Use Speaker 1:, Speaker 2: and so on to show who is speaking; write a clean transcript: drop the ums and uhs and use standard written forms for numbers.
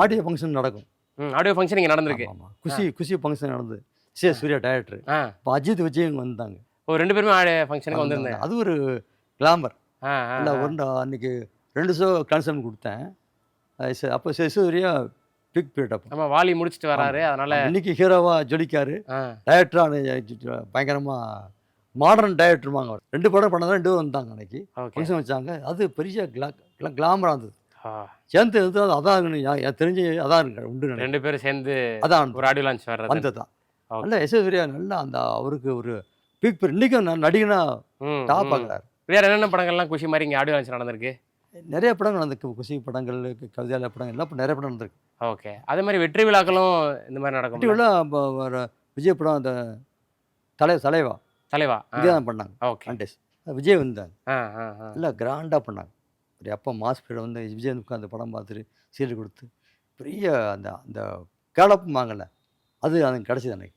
Speaker 1: Audio function நடக்கும்.
Speaker 2: Audio function இங்கே நடந்திருக்கு.
Speaker 1: ஆமாம், குஷி குஷி ஃபங்க்ஷன் நடந்தது. சூர்யா டைரக்டர். இப்போ அஜித் விஜய் இங்கே வந்தாங்க.
Speaker 2: ஓ 2 பேருமே ஆடியோ ஃபங்க்ஷனுக்கு வந்திருந்தேன்.
Speaker 1: அது ஒரு கிளாமர்.
Speaker 2: ஆ
Speaker 1: இல்லை அன்றைக்கி 2 ஷோ கேன்சல் கொடுத்தேன். அப்போ சூர்யா பிக் பீரியட். அப்போ
Speaker 2: நம்ம வாலி முடிச்சுட்டு வராரு, அதனால
Speaker 1: இன்னைக்கு ஹீரோவாக ஜொலிக்காரு. டைரக்டராக பயங்கரமாக மாடர்ன் டைரக்டருமாங்க. அவர் 2 படம் பண்ணதான் 2 வந்தாங்க அன்னைக்கு ஃபங்க்ஷன் வச்சாங்க. அது பெரிய கிளாமராக இருந்தது. சேர்ந்து அதான் எனக்கு தெரிஞ்சு அதான் உண்டு.
Speaker 2: 2 பேரும் சேர்ந்து
Speaker 1: அதான்
Speaker 2: ஒரு ஆடியோ லான்ச் வந்தது
Speaker 1: தான். நல்ல சூர்யா நல்லா அந்த அவருக்கு ஒரு பிக் பீரியட். இன்றைக்கும் நடிகனா டாப் ஆகிறார்.
Speaker 2: வேறு என்னென்ன படங்கள்லாம் குஷி மாதிரி இங்கே ஆடியோ லான்ச் நடந்திருக்கு?
Speaker 1: நிறைய படங்கள் நடந்திருக்கு. குஷி படங்கள், கவிதையால படங்கள் எல்லாம் நிறைய படம் நடந்திருக்கு.
Speaker 2: ஓகே. அதே மாதிரி வெற்றி விழாக்களும் இந்த மாதிரி நடக்கும்.
Speaker 1: வெற்றி விழா விஜய் படம் அந்த தலைவா இங்கே தான் பண்ணாங்க. ஓகே. விஜய் வந்தாங்க. இல்லை கிராண்டாக பண்ணாங்க. ஒரு அப்போ மாஸ் பீரியட் வந்து விஜய் உட்காந்து படம் பார்த்துட்டு சீரியல் கொடுத்து பெரிய அந்த அந்த கேளப்புமாங்கல்ல, அது கிடச்சிது அன்னைக்கு.